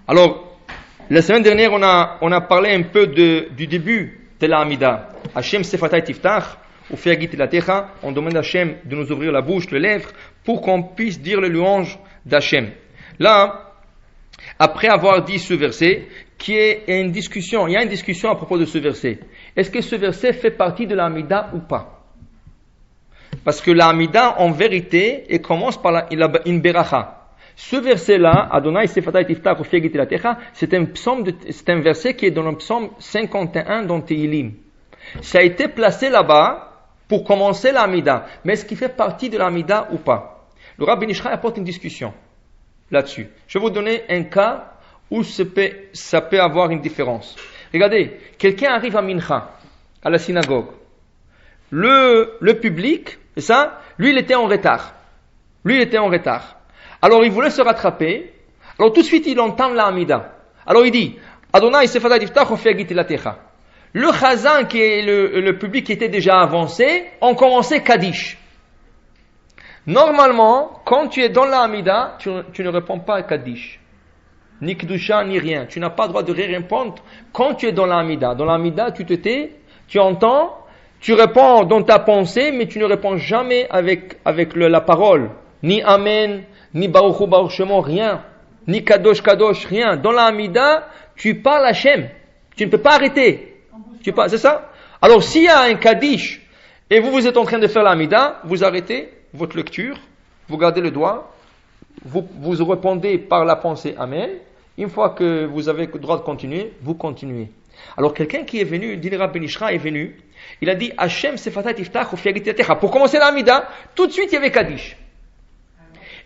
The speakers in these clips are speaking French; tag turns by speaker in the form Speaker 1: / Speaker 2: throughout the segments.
Speaker 1: Alors, la semaine dernière, on a parlé un peu du début de la Hamida. Hashem sefatay tiftach, ou feagit ilatecha. On demande à Hashem de nous ouvrir la bouche, les lèvres, pour qu'on puisse dire les louanges d'Hashem. Là, après avoir dit ce verset, il y a une discussion à propos de ce verset. Est-ce que ce verset fait partie de la Hamida ou pas? Parce que la Hamida, en vérité, elle commence par une beracha. Ce verset-là, Adonai sefatay tiftach ufiagit ilatecha, c'est un verset qui est dans le psaume 51 dans Tehillim. Ça a été placé là-bas pour commencer la Hamida. Mais est-ce qu'il fait partie de la Hamida ou pas? Le Rav Ben Ishraï apporte une discussion là-dessus. Je vais vous donner un cas où ça peut avoir une différence. Regardez, quelqu'un arrive à Mincha, à la synagogue. Le public, c'est ça, lui il était en retard. Alors il voulait se rattraper. Alors tout de suite il entend la Hamida. Alors il dit, Adonai sefatay tiftach ufiagit ilatecha. Le chazan qui est le public qui était déjà avancé, ont commencé Kaddish. Normalement, quand tu es dans la Hamida, tu ne réponds pas à Kaddish. Ni Kedusha, ni rien. Tu n'as pas le droit de répondre quand tu es dans la Hamida. Dans la Hamida, tu te tais, tu entends, tu réponds dans ta pensée, mais tu ne réponds jamais avec la parole. Ni Amen, ni Baruch Hu Baruch Shemo, rien. Ni Kadosh Kadosh, rien. Dans la Hamida, tu parles à Hashem. Tu ne peux pas arrêter. C'est ça? Alors, s'il y a un Kaddish, et vous êtes en train de faire la Hamida, vous arrêtez votre lecture, vous gardez le doigt, vous répondez par la pensée Amen. Une fois que vous avez le droit de continuer, vous continuez. Alors quelqu'un qui est venu, dit le Rav Ben Ishraï est venu, il a dit Hashem sefatay tiftach ufiagit ilatecha. Pour commencer la Hamida, tout de suite il y avait Kaddish.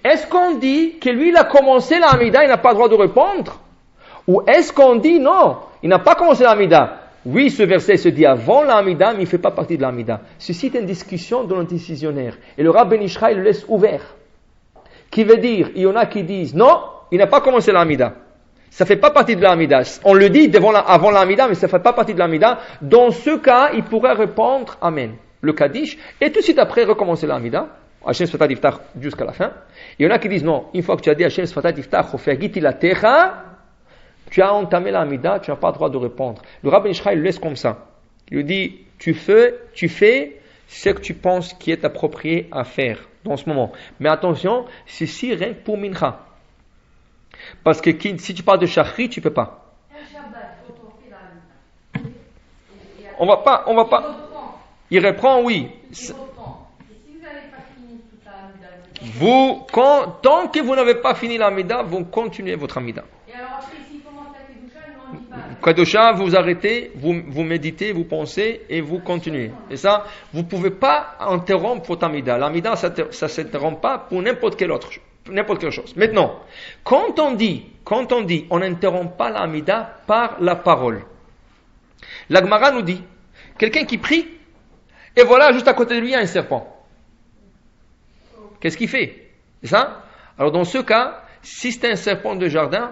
Speaker 1: Est-ce qu'on dit que lui il a commencé la Hamida, il n'a pas le droit de répondre? Ou est-ce qu'on dit non, il n'a pas commencé la Hamida? Oui, ce verset se dit avant la Hamida, mais il ne fait pas partie de la Hamida. Ceci est une discussion dans le décisionnaire. Et le Rav Ben Ishraï le laisse ouvert. Qui veut dire, il y en a qui disent, non, il n'a pas commencé la Hamida. Ça ne fait pas partie de la Hamida. On le dit avant la Hamida, mais ça ne fait pas partie de la Hamida. Dans ce cas, il pourrait répondre Amen, le Kaddish, et tout de suite après recommencer la Hamida. Hashem sefatay tiftach jusqu'à la fin. Il y en a qui disent, non, une fois que tu as dit Hashem sefatay tiftach ufiagit ilatecha, tu as entamé la Hamida, tu n'as pas le droit de répondre. Le Rav Ben Ishraï le laisse comme ça. Il lui dit, tu fais ce que tu penses qui est approprié à faire dans ce moment. Mais attention, ceci rien que pour Mincha. Parce que si tu parles de Shachri, tu ne peux pas. On va pas. Il reprend, oui. Tant que vous n'avez pas fini la Hamida, vous continuez votre Hamida. Kadosha, vous arrêtez, vous méditez, vous pensez et vous continuez. Et ça, vous ne pouvez pas interrompre votre Hamida. L'Hamida, ça ne s'interrompt pas pour n'importe quelle chose. Maintenant, quand on dit, on n'interrompt pas la Hamida par la parole. La Gemara nous dit, quelqu'un qui prie, et voilà, juste à côté de lui, il y a un serpent. Qu'est-ce qu'il fait? C'est ça? Alors dans ce cas, si c'est un serpent de jardin,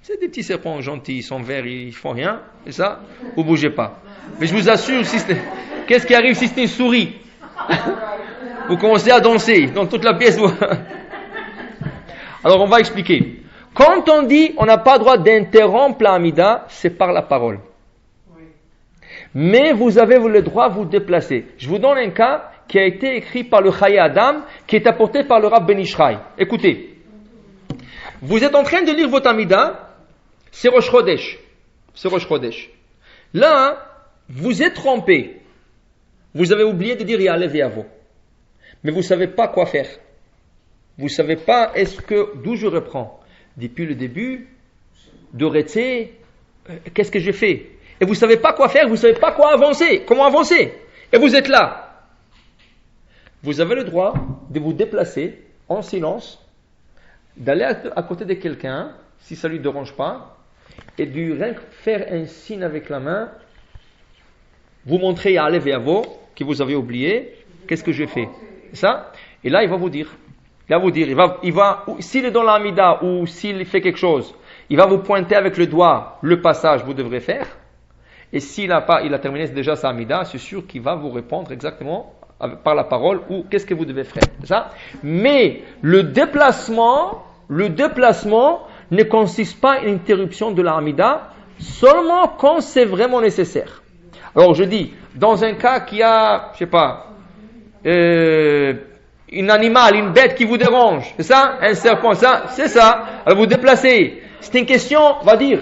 Speaker 1: c'est des petits serpents gentils, ils sont verts, ils font rien, c'est ça? Vous bougez pas. Mais je vous assure, qu'est-ce qui arrive si c'est une souris? Vous commencez à danser dans toute la pièce. Alors on va expliquer. Quand on dit on n'a pas le droit d'interrompre la Hamida, c'est par la parole. Mais vous avez le droit de vous déplacer. Je vous donne un cas qui a été écrit par le Chaye Adam, qui est apporté par le Rav Ben Ishraï. Écoutez. Vous êtes en train de lire votre Hamida, c'est Rosh Chodesh. Là, vous êtes trompé. Vous avez oublié de dire Ya'alev Yavo. Mais vous ne savez pas quoi faire. Vous ne savez pas d'où je reprends. Depuis le début, de Retzé, qu'est-ce que je fais? Et vous ne savez pas quoi faire, vous ne savez pas comment avancer. Et vous êtes là. Vous avez le droit de vous déplacer en silence, d'aller à côté de quelqu'un, si ça ne lui dérange pas, et de rien faire un signe avec la main, vous montrer à Alev et Avo, que vous avez oublié, qu'est-ce que j'ai fait? Ça? Et là, il va vous dire. S'il est dans la Hamida ou s'il fait quelque chose, il va vous pointer avec le doigt le passage que vous devrez faire. Et s'il a terminé déjà sa Hamida, c'est sûr qu'il va vous répondre exactement par la parole ou qu'est-ce que vous devez faire. Ça? Mais le déplacement ne consiste pas en une interruption de la Hamida, seulement quand c'est vraiment nécessaire. Alors je dis, dans un cas qui a, je sais pas, un animal, une bête qui vous dérange, c'est ça? Un serpent, ça, c'est ça. Alors vous déplacez. C'est une question, on va dire,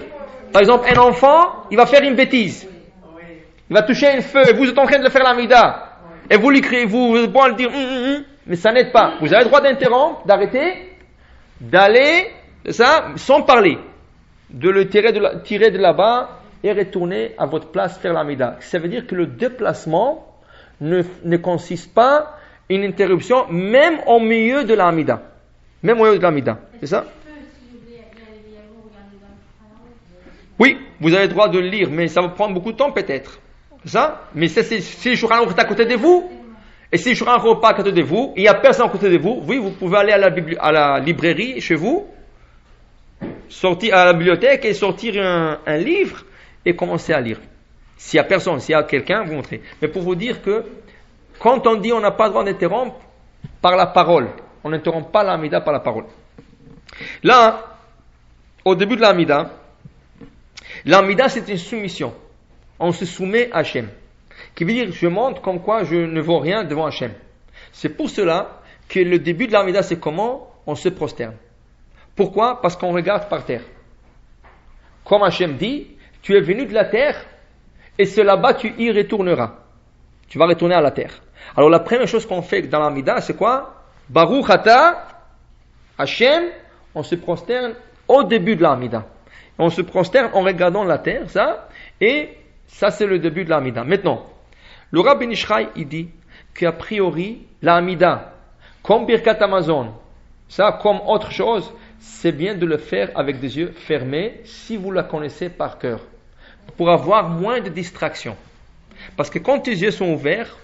Speaker 1: par exemple, un enfant, il va faire une bêtise. Il va toucher un feu, vous êtes en train de le faire l'amida. Et vous lui criez, vous pouvez le dire, mais ça n'aide pas. Vous avez le droit d'interrompre, d'arrêter, d'aller, c'est ça, sans parler. De le tirer de là-bas et retourner à votre place faire l'amida. Ça veut dire que le déplacement ne consiste pas en une interruption, même au milieu de l'amida. Même au milieu de l'amida. C'est ça? Oui, vous avez le droit de le lire, mais ça va prendre beaucoup de temps peut-être. C'est ça? Mais si le Shulchan Aruch est à côté de vous, et si le Shulchan Aruch n'est pas à côté de vous, il n'y a personne à côté de vous, oui, vous pouvez aller à la librairie chez vous, sortir à la bibliothèque et sortir un livre et commencer à lire. S'il y a personne, s'il y a quelqu'un, vous montrez. Mais pour vous dire que quand on dit on n'a pas le droit d'interrompre par la parole, on n'interrompt pas l'amida par la parole. Là, au début de l'amida c'est une soumission. On se soumet à Hachem. Qui veut dire je montre comme quoi je ne vaux rien devant Hachem. C'est pour cela que le début de l'amida c'est comment on se prosterne. Pourquoi? Parce qu'on regarde par terre. Comme Hachem dit, tu es venu de la terre et c'est là-bas tu y retourneras. Tu vas retourner à la terre. Alors la première chose qu'on fait dans l'amida, c'est quoi? Baruch Ata Hachem, on se prosterne au début de l'amida. On se prosterne en regardant la terre, ça, et ça c'est le début de l'amida. Maintenant, le Rabbi Ben Ish Chai, il dit qu'a priori, l'amida, comme Birkat Hamazon, ça comme autre chose, c'est bien de le faire avec des yeux fermés si vous la connaissez par cœur, pour avoir moins de distractions. Parce que quand tes yeux sont ouverts,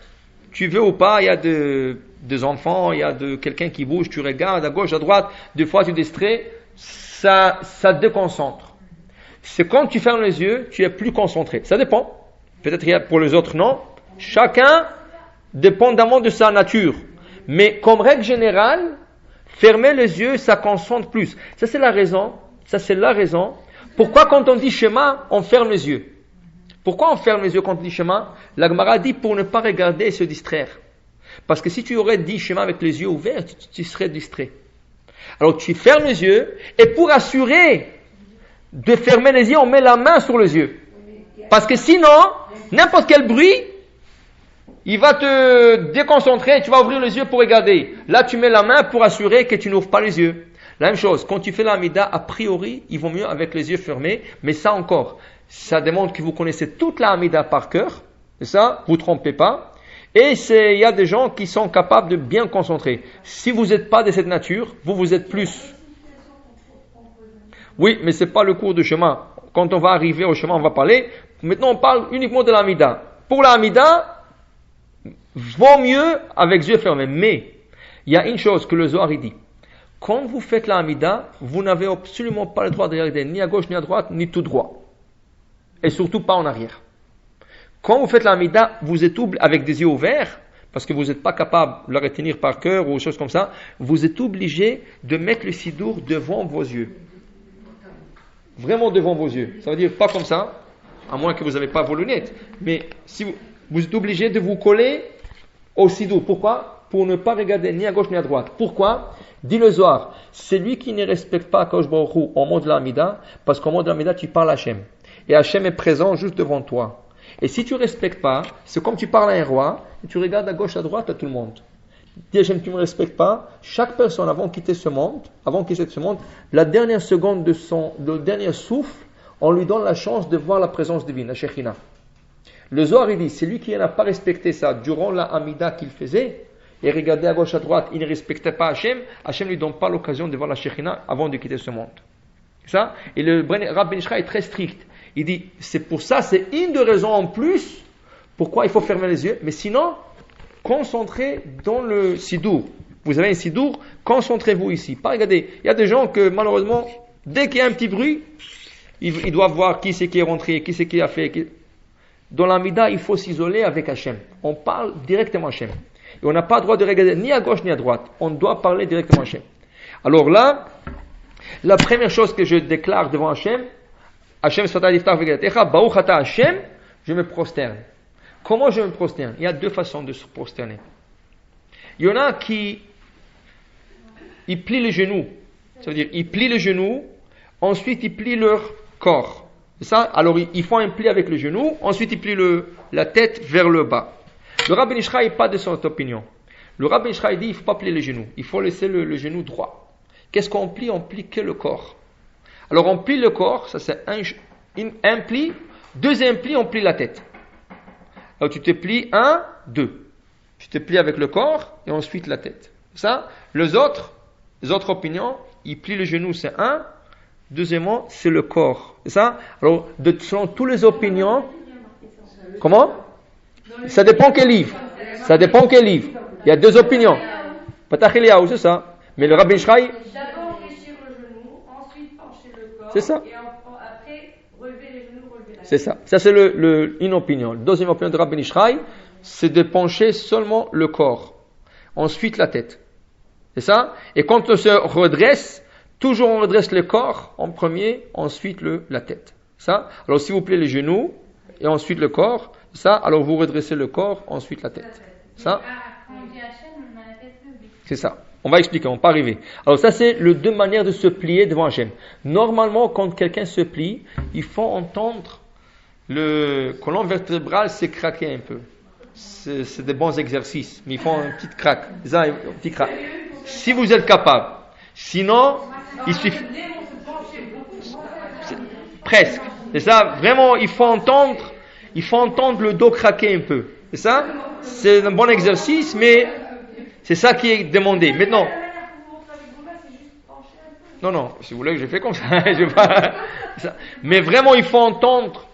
Speaker 1: tu veux ou pas, il y a des enfants, il y a quelqu'un qui bouge, tu regardes à gauche, à droite, des fois tu distrais, ça te déconcentre. C'est quand tu fermes les yeux, tu es plus concentré. Ça dépend. Peut-être pour les autres non. Chacun, dépendamment de sa nature. Mais comme règle générale, fermer les yeux, ça concentre plus. Ça c'est la raison. Pourquoi quand on dit schéma, on ferme les yeux. Pourquoi on ferme les yeux quand on dit schéma? La Gemara dit pour ne pas regarder et se distraire. Parce que si tu aurais dit schéma avec les yeux ouverts, tu serais distrait. Alors tu fermes les yeux et pour assurer de fermer les yeux, on met la main sur les yeux. Parce que sinon, n'importe quel bruit, il va te déconcentrer, tu vas ouvrir les yeux pour regarder. Là, tu mets la main pour assurer que tu n'ouvres pas les yeux. La même chose, quand tu fais l'amida, a priori, il vaut mieux avec les yeux fermés, mais ça encore, ça démontre que vous connaissez toute l'amida par cœur, c'est ça, vous ne trompez pas. Et il y a des gens qui sont capables de bien concentrer. Si vous n'êtes pas de cette nature, vous êtes plus. Oui, mais c'est pas le cours de chemin. Quand on va arriver au chemin, on va parler. Maintenant, on parle uniquement de l'amida. Pour l'amida, vaut mieux avec yeux fermés. Mais, il y a une chose que le Zohar dit. Quand vous faites l'amida, vous n'avez absolument pas le droit de regarder ni à gauche, ni à droite, ni tout droit. Et surtout pas en arrière. Quand vous faites l'amida, vous êtes avec des yeux ouverts, parce que vous n'êtes pas capable de le retenir par cœur ou choses comme ça, vous êtes obligé de mettre le sidour devant vos yeux. Vraiment devant vos yeux. Ça veut dire pas comme ça, à moins que vous n'avez pas vos lunettes. Mais si vous êtes obligé de vous coller au sidour. Pourquoi? Pour ne pas regarder ni à gauche ni à droite. Pourquoi? Dit le Zohar, c'est lui qui ne respecte pas Akadosh Baruch Hu au moment de l'amida, parce qu'au moment de l'amida, tu parles à Hachem. Et Hachem est présent juste devant toi. Et si tu ne respectes pas, c'est comme tu parles à un roi, et tu regardes à gauche, à droite, à tout le monde. Dis Hachem, tu ne me respectes pas. Chaque personne, avant de quitter ce monde, la dernière seconde le dernier souffle, on lui donne la chance de voir la présence divine, la Shekhinah. Le Zohar, il dit, c'est lui qui n'a pas respecté ça durant la Hamida qu'il faisait, et regardait à gauche, à droite, il ne respectait pas Hachem, Hachem ne lui donne pas l'occasion de voir la Shekhinah avant de quitter ce monde. C'est ça? Et le Rabbi Ben Ish Chai est très strict. Il dit, c'est pour ça, c'est une des raisons en plus, pourquoi il faut fermer les yeux, mais sinon, concentrez dans le sidour. Vous avez un sidour, concentrez-vous ici. Pas regardez, il y a des gens que malheureusement, dès qu'il y a un petit bruit, ils doivent voir qui c'est qui est rentré, qui c'est qui a fait. Dans l'amida, il faut s'isoler avec Hachem. On parle directement à Hachem. Et on n'a pas le droit de regarder ni à gauche ni à droite. On doit parler directement à Hachem. Alors là, La première chose que je déclare devant Hachem, Hachem Sfatay Yiftach V'Galatecha, Baruch Ata Hachem, je me prosterne. Comment je me prosterne? Il y a deux façons de se prosterner. Il y en a qui ils plient les genoux. Ça veut dire, ils plient les genoux, ensuite ils plient leur corps. C'est ça? Alors ils font un pli avec le genou, ensuite ils plient la tête vers le bas. Le Rabbi Ishraï n'est pas de cette opinion. Le Rabbi Ishraï dit il ne faut pas plier les genoux, il faut laisser le genou droit. Qu'est-ce qu'on plie? On plie que le corps. Alors on plie le corps, ça c'est un pli. Deuxième pli, on plie la tête. Alors tu te plies 1, 2. Tu te plies avec le corps et ensuite la tête. Ça, les autres opinions, ils plient le genou, c'est 1. Deuxièmement, c'est le corps. C'est ça? Alors, selon toutes les opinions, comment? Ça dépend quel livre. Ça dépend quel livre. Il y a deux opinions. Patach Eliyahu, c'est ça. Mais le Rabbi Ishraï,
Speaker 2: d'abord fléchir le genou, ensuite pencher le corps,
Speaker 1: c'est ça.
Speaker 2: et après relever les genoux, relever la tête.
Speaker 1: C'est ça. Ça c'est une opinion. La deuxième opinion de Rabbi Ishraï, c'est de pencher seulement le corps. Ensuite la tête. C'est ça? Et quand on se redresse, toujours on redresse le corps en premier, ensuite la tête. Ça? Alors s'il vous plaît les genoux, et ensuite le corps, ça, alors vous redressez le corps, ensuite la tête. Ça? C'est ça. On va expliquer, on va pas arriver. Alors ça c'est les deux manières de se plier devant Hachem. Normalement, quand quelqu'un se plie, il faut entendre le colonne vertébrale se craquer un peu. C'est des bons exercices, mais il faut un petit craque. Ça, un petit craque. Si vous êtes capable. Sinon, il suffit. Presque. C'est ça. Vraiment, il faut entendre le dos craquer un peu. C'est ça. C'est un bon exercice, mais c'est ça qui est demandé. Maintenant. Non, si vous voulez que je fais comme ça, je vais pas. Mais vraiment, il faut entendre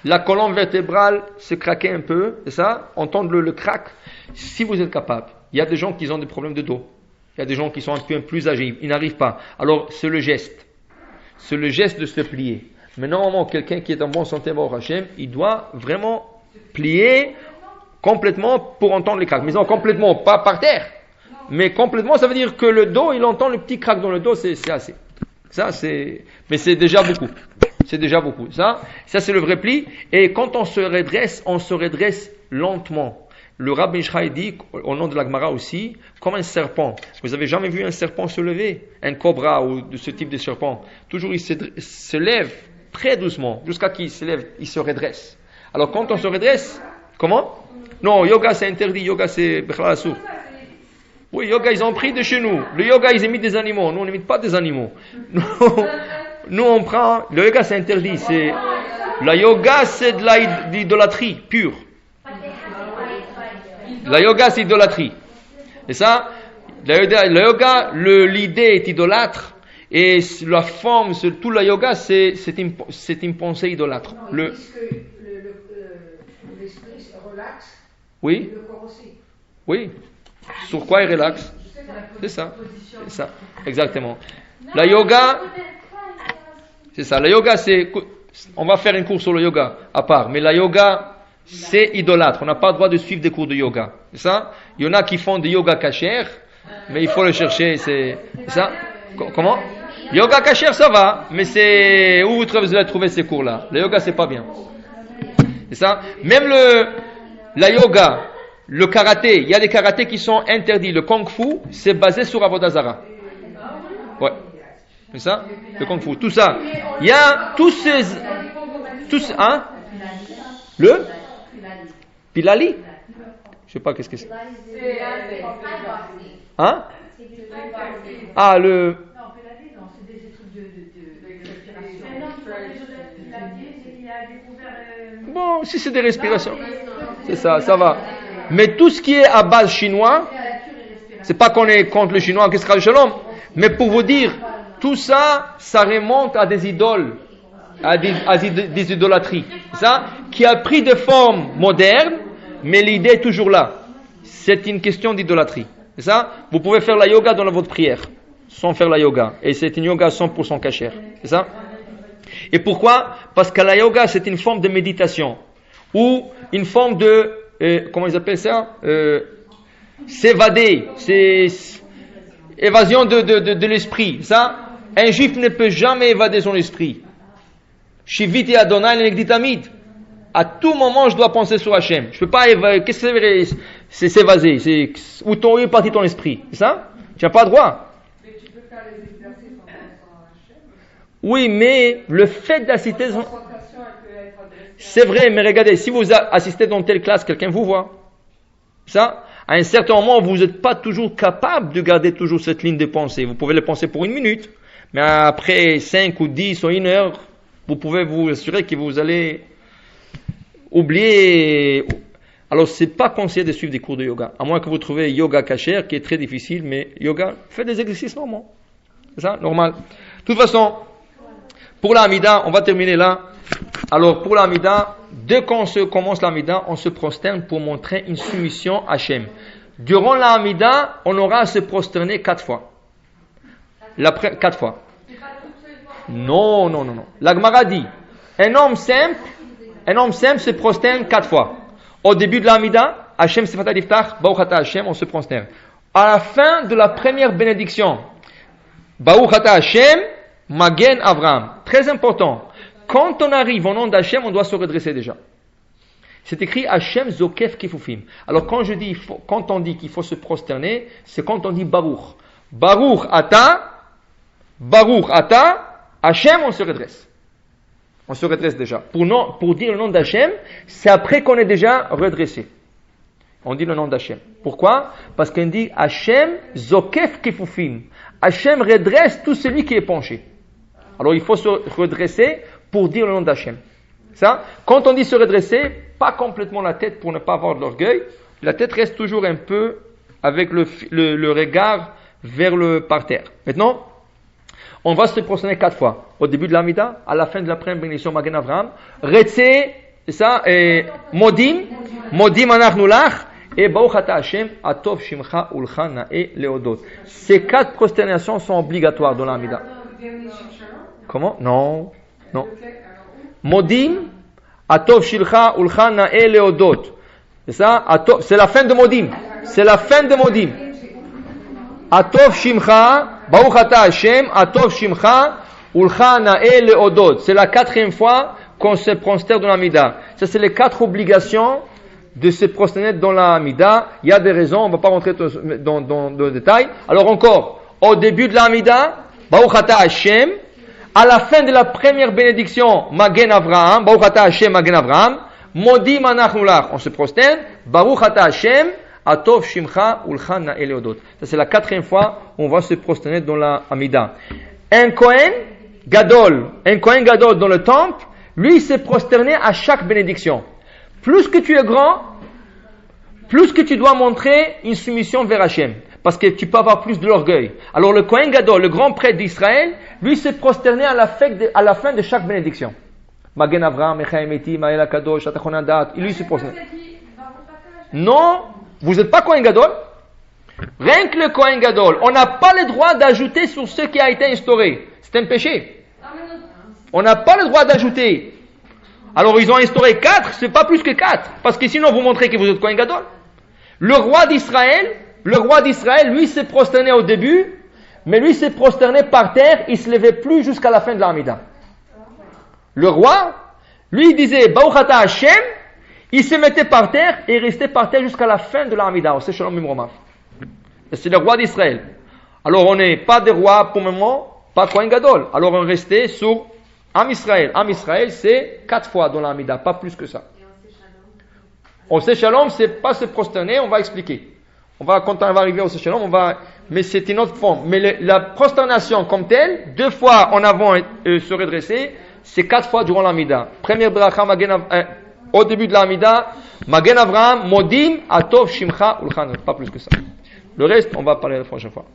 Speaker 1: la colonne vertébrale se craquer un peu, c'est ça, entendre le crack, si vous êtes capable. Il y a des gens qui ont des problèmes de dos. Il y a des gens qui sont un peu plus âgés, ils n'arrivent pas. Alors, c'est le geste. C'est le geste de se plier. Mais normalement, quelqu'un qui est en bonne santé, Baruch Hashem, il doit vraiment plier complètement pour entendre les cracks. Mais non, complètement, pas par terre. Mais complètement, ça veut dire que le dos, il entend le petit crack dans le dos, c'est assez. Ça, mais c'est déjà beaucoup. C'est déjà beaucoup. Ça c'est le vrai pli. Et quand on se redresse lentement. Le Rabbi Ishraï dit, au nom de la Gemara aussi, comme un serpent. Vous avez jamais vu un serpent se lever? Un cobra ou de ce type de serpent. Toujours, il se lève très doucement, jusqu'à qu'il se lève, il se redresse. Alors quand on se redresse, comment? Non, yoga c'est interdit, yoga c'est Bechal Assour. Oui, yoga ils ont pris de chez nous. Le yoga ils imitent des animaux, nous on n'imite pas des animaux. Nous on prend, le yoga c'est interdit, la yoga c'est de l'idolâtrie pure. La yoga c'est idolâtrie. Et ça, le yoga, l'idée est idolâtre et la forme, tout la yoga c'est une pensée idolâtre.
Speaker 3: L'esprit se relaxe.
Speaker 1: Oui.
Speaker 3: Le corps aussi.
Speaker 1: Oui. Sur quoi il relaxe? C'est ça. Exactement. La yoga, c'est ça. La yoga, on va faire un cours sur le yoga à part. Mais la yoga, c'est idolâtre. On n'a pas le droit de suivre des cours de yoga. C'est ça? Il y en a qui font des yoga kasher, mais il faut le chercher. C'est ça? Comment? Yoga kasher, ça va. Mais c'est où vous allez trouver ces cours-là? Le yoga, c'est pas bien. C'est ça? Même la yoga, le karaté, il y a des karatés qui sont interdits. Le kung fu, c'est basé sur Avodah Zara. Ouais. C'est ça? Le kung fu. Tout ça. Il y a tous hein? Le? Pilali? Je sais pas qu'est-ce que c'est. Hein? Ah, le. Bon, si c'est des respirations. C'est ça, ça va. Mais tout ce qui est à base chinois, c'est pas qu'on est contre le chinois, qu'est-ce que shalom, mais pour vous dire, tout ça, ça remonte à des idoles, à des idolâtries. Ça, qui a pris des formes modernes, mais l'idée est toujours là. C'est une question d'idolâtrie. C'est ça? Vous pouvez faire la yoga dans votre prière, sans faire la yoga. Et c'est une yoga 100% cachère. C'est ça? Et pourquoi? Parce que la yoga, c'est une forme de méditation. Ou une forme de, comment ils appellent ça? S'évader. C'est évasion de l'esprit. Ça? Un juif ne peut jamais évader son esprit. Shiviti Adonai l'Enegditamid. À tout moment, je dois penser sur Hachem. Je peux pas évader. Qu'est-ce que c'est s'évaser? C'est où est parti ton esprit? C'est ça? Tu n'as pas le droit.
Speaker 2: Mais tu peux faire les exercices en pensant à Hachem.
Speaker 1: Oui, mais le fait d'assister.
Speaker 2: La concentration, elle peut être adressée.
Speaker 1: C'est vrai, mais regardez, si vous assistez dans telle classe, quelqu'un vous voit. Ça, à un certain moment, vous n'êtes pas toujours capable de garder toujours cette ligne de pensée. Vous pouvez le penser pour 1 minute, mais après 5 ou 10 ou 1 heure, vous pouvez vous assurer que vous allez oublier. Alors, c'est pas conseillé de suivre des cours de yoga, à moins que vous trouviez yoga kasher, qui est très difficile, mais yoga, faites des exercices normaux. C'est ça, normal. De toute façon, pour l'Amida, on va terminer là. Alors, pour l'Amida, dès qu'on commence l'Amida, on se prosterne pour montrer une soumission à Hachem. Durant l'Amida, on aura à se prosterner 4 fois. 4 fois. Non. La Gemara dit, un homme simple se prosterne 4 fois. Au début de l'Amida, Hachem Sefata Diftach, Baruch Ata Hachem, on se prosterne. À la fin de la première bénédiction, Baruch Ata Hachem, Magen Avraham. Très important. Quand on arrive au nom d'Hachem, on doit se redresser déjà. C'est écrit Hachem Zokef Kifufim. Alors quand on dit qu'il faut se prosterner, c'est quand on dit Baruch. Baruch Ata, Hachem, on se redresse. On se redresse déjà. Pour dire le nom d'Hachem, c'est après qu'on est déjà redressé. On dit le nom d'Hachem. Pourquoi? Parce qu'on dit Hachem Zokef Kifufim. Hachem redresse tout celui qui est penché. Alors il faut se redresser pour dire le nom d'Hachem. Ça, quand on dit se redresser, pas complètement la tête pour ne pas avoir de l'orgueil, la tête reste toujours un peu avec le regard vers le parterre. Maintenant, on va se prosterner 4 fois. Au début de l'Amida, à la fin de la première bénédiction Magen Avraham, Retse, ça, et Modim Anachnu Lach, et Baruch Ata Hashem, Atov Shimcha Ulcha Na'e Leodot. Ces 4 prosternations sont obligatoires dans l'Amida. Comment? Non. Modim, Atov Shilcha Ulcha Na'e Leodot. C'est ça? C'est la fin de Modim. Atov Shimcha, Baruch Ata Hashem, Atov Shimcha Ulcha Na'e Leodot. C'est la 4e fois qu'on se prosterne dans l'Amida. Ça, c'est les 4 obligations de se prosterner dans l'Amida. Il y a des raisons, on ne va pas rentrer dans le détail. Alors encore, au début de l'Amida, Baruch Ata Hashem, à la fin de la première bénédiction, Magen Avraham, Baruch Ata Hashem, Magen Avraham, Modim Anachnu Lach, on se prosterne, Baruch Ata Hashem, Atov Shimcha Ulcha Na'e Leodot. Ça, c'est la 4e fois où on va se prosterner dans l'Amida. Un Kohen Gadol dans le temple, lui, s'est prosterné à chaque bénédiction. Plus que tu es grand, plus que tu dois montrer une soumission vers Hachem. Parce que tu peux avoir plus de l'orgueil. Alors le Kohen Gadol, le grand prêtre d'Israël, lui s'est prosterné à la fin de chaque bénédiction. Magen Avraham, Mechaim Eti, Ma'el HaKadosh, Atachon Adat, il lui s'est prosterné. Non, vous n'êtes pas Kohen Gadol. Rien que le Kohen Gadol, on n'a pas le droit d'ajouter sur ce qui a été instauré. C'est un péché. On n'a pas le droit d'ajouter. Alors ils ont instauré 4, c'est pas plus que 4. Parce que sinon vous montrez que vous êtes Kohen Gadol. Le roi d'Israël, lui s'est prosterné au début, mais lui s'est prosterné par terre, il se levait plus jusqu'à la fin de l'Amida. Le roi, lui il disait Baruch Ata Hashem, il se mettait par terre et restait par terre jusqu'à la fin de l'Amida. C'est Shalom Mimromav. C'est le roi d'Israël. Alors on n'est pas des rois pour le moment, pas Kohen Gadol. Alors on restait sur Am Israël. Am Israël, c'est 4 fois dans l'Amida, pas plus que ça. On sait Shalom, c'est pas se prosterner, on va expliquer. Quand on va arriver au Shalom, mais c'est une autre forme. Mais la prosternation comme telle, 2 fois en avant se redresser, c'est 4 fois durant l'Amida. Première bracha, au début de l'Amida, Magen Avraham, Modim, Atov, Shimcha, Ulchan, pas plus que ça. Le reste, on va parler la prochaine fois.